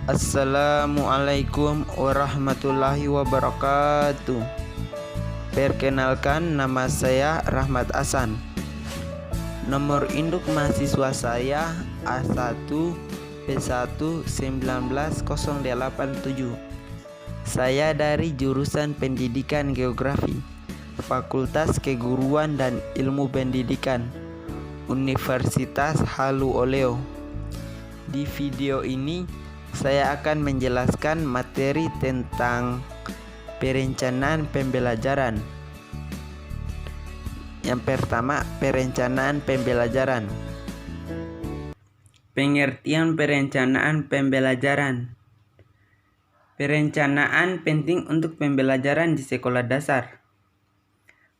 Assalamualaikum warahmatullahi wabarakatuh. Perkenalkan, nama saya Rahmat Hasan. Nomor induk mahasiswa saya A1P1198087. Saya dari jurusan Pendidikan Geografi, Fakultas Keguruan dan Ilmu Pendidikan, Universitas Halu Oleo. Di video ini saya akan menjelaskan materi tentang perencanaan pembelajaran. Yang pertama, perencanaan pembelajaran. Pengertian perencanaan pembelajaran. Perencanaan penting untuk pembelajaran di sekolah dasar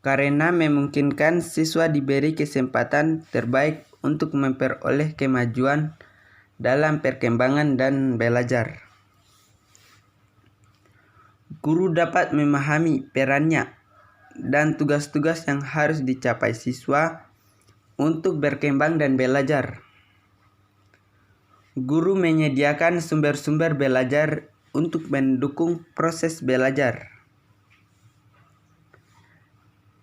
karena memungkinkan siswa diberi kesempatan terbaik untuk memperoleh kemajuan dalam perkembangan dan belajar. Guru dapat memahami perannya dan tugas-tugas yang harus dicapai siswa untuk berkembang dan belajar. Guru menyediakan sumber-sumber belajar untuk mendukung proses belajar.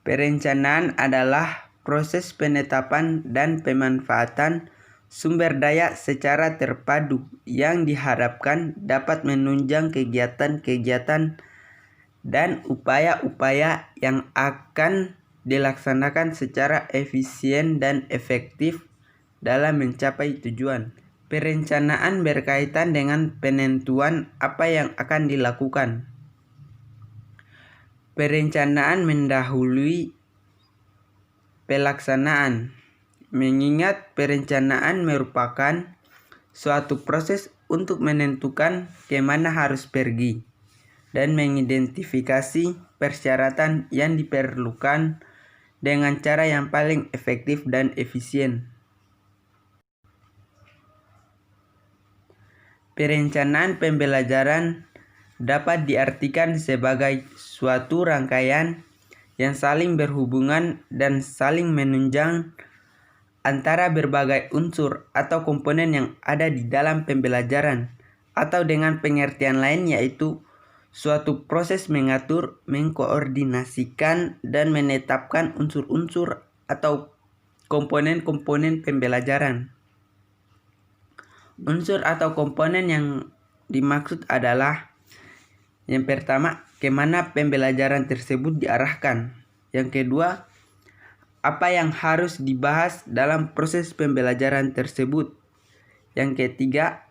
Perencanaan adalah proses penetapan dan pemanfaatan sumber daya secara terpadu yang diharapkan dapat menunjang kegiatan-kegiatan dan upaya-upaya yang akan dilaksanakan secara efisien dan efektif dalam mencapai tujuan. Perencanaan berkaitan dengan penentuan apa yang akan dilakukan. Perencanaan mendahului pelaksanaan. Mengingat perencanaan merupakan suatu proses untuk menentukan kemana harus pergi dan mengidentifikasi persyaratan yang diperlukan dengan cara yang paling efektif dan efisien. Perencanaan pembelajaran dapat diartikan sebagai suatu rangkaian yang saling berhubungan dan saling menunjang antara berbagai unsur atau komponen yang ada di dalam pembelajaran, atau dengan pengertian lain yaitu suatu proses mengatur, mengkoordinasikan, dan menetapkan unsur-unsur atau komponen-komponen pembelajaran. Unsur atau komponen yang dimaksud adalah: yang pertama, kemana pembelajaran tersebut diarahkan. Yang kedua, apa yang harus dibahas dalam proses pembelajaran tersebut. Yang ketiga,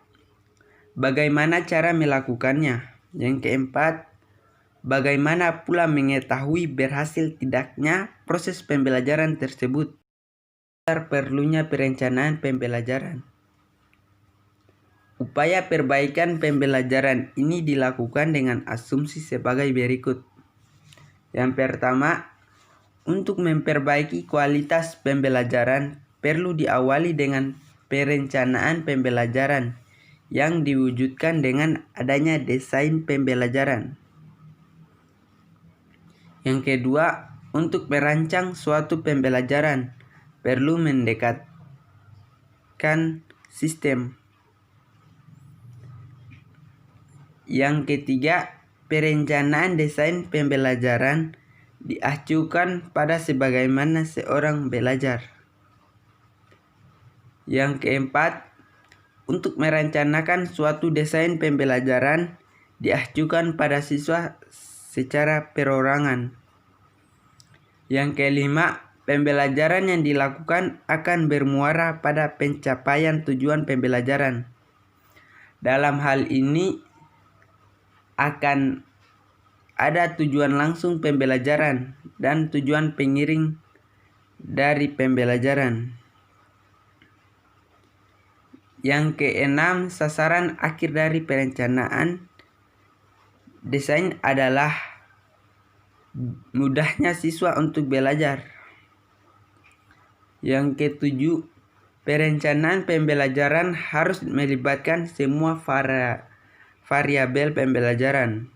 bagaimana cara melakukannya. Yang keempat, bagaimana pula mengetahui berhasil tidaknya proses pembelajaran tersebut. Perlunya perencanaan pembelajaran. Upaya perbaikan pembelajaran ini dilakukan dengan asumsi sebagai berikut. Yang pertama, untuk memperbaiki kualitas pembelajaran, perlu diawali dengan perencanaan pembelajaran yang diwujudkan dengan adanya desain pembelajaran. Yang kedua, untuk merancang suatu pembelajaran, perlu mendekatkan sistem. Yang ketiga, perencanaan desain pembelajaran diacukan pada sebagaimana seorang belajar. Yang keempat, untuk merencanakan suatu desain pembelajaran diacukan pada siswa secara perorangan. Yang kelima, pembelajaran yang dilakukan akan bermuara pada pencapaian tujuan pembelajaran. Dalam hal ini akan ada tujuan langsung pembelajaran dan tujuan pengiring dari pembelajaran. Yang keenam, sasaran akhir dari perencanaan desain adalah mudahnya siswa untuk belajar. Yang ketujuh, perencanaan pembelajaran harus melibatkan semua variabel pembelajaran.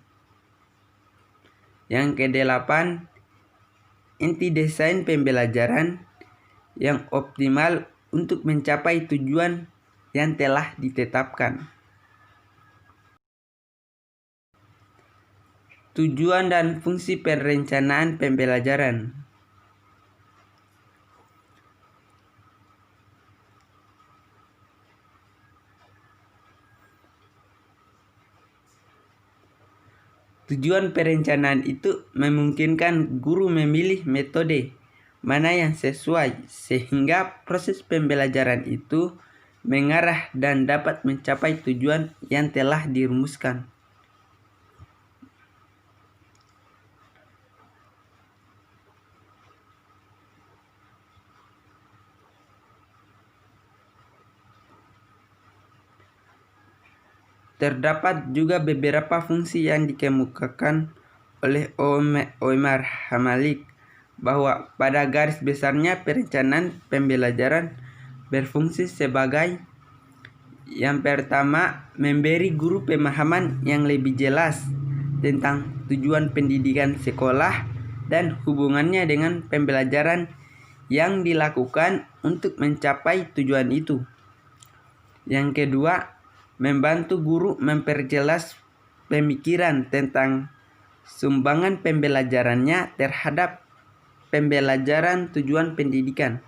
Yang kedelapan, inti desain pembelajaran yang optimal untuk mencapai tujuan yang telah ditetapkan. Tujuan dan fungsi perencanaan pembelajaran. Tujuan perencanaan itu memungkinkan guru memilih metode mana yang sesuai sehingga proses pembelajaran itu mengarah dan dapat mencapai tujuan yang telah dirumuskan. Terdapat juga beberapa fungsi yang dikemukakan oleh Omar Hamalik bahwa pada garis besarnya perencanaan pembelajaran berfungsi sebagai yang pertama, memberi guru pemahaman yang lebih jelas tentang tujuan pendidikan sekolah dan hubungannya dengan pembelajaran yang dilakukan untuk mencapai tujuan itu. Yang kedua, membantu guru memperjelas pemikiran tentang sumbangan pembelajarannya terhadap pembelajaran tujuan pendidikan.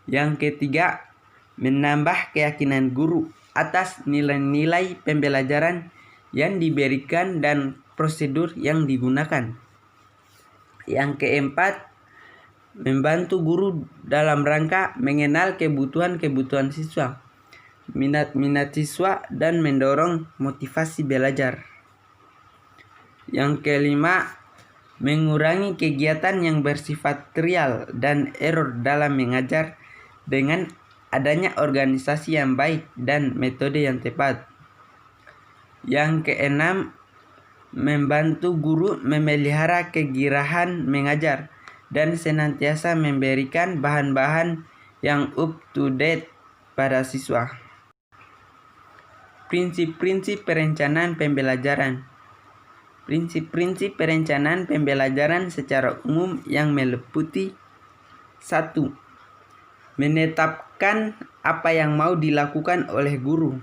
Yang ketiga, menambah keyakinan guru atas nilai-nilai pembelajaran yang diberikan dan prosedur yang digunakan. Yang keempat, membantu guru dalam rangka mengenal kebutuhan-kebutuhan siswa, minat-minat siswa, dan mendorong motivasi belajar. Yang kelima, mengurangi kegiatan yang bersifat trial dan error dalam mengajar dengan adanya organisasi yang baik dan metode yang tepat. Yang keenam, membantu guru memelihara kegirahan mengajar dan senantiasa memberikan bahan-bahan yang up to date pada siswa. Prinsip-prinsip perencanaan pembelajaran. Prinsip-prinsip perencanaan pembelajaran secara umum yang meliputi 1. Menetapkan apa yang mau dilakukan oleh guru,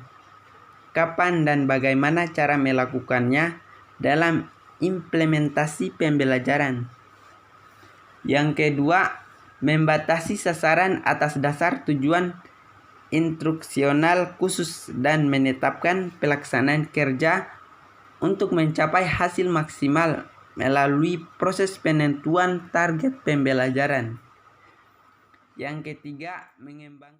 kapan dan bagaimana cara melakukannya dalam implementasi pembelajaran. Yang kedua, membatasi sasaran atas dasar tujuan instruksional khusus dan menetapkan pelaksanaan kerja untuk mencapai hasil maksimal melalui proses penentuan target pembelajaran. Yang ketiga, mengembangkan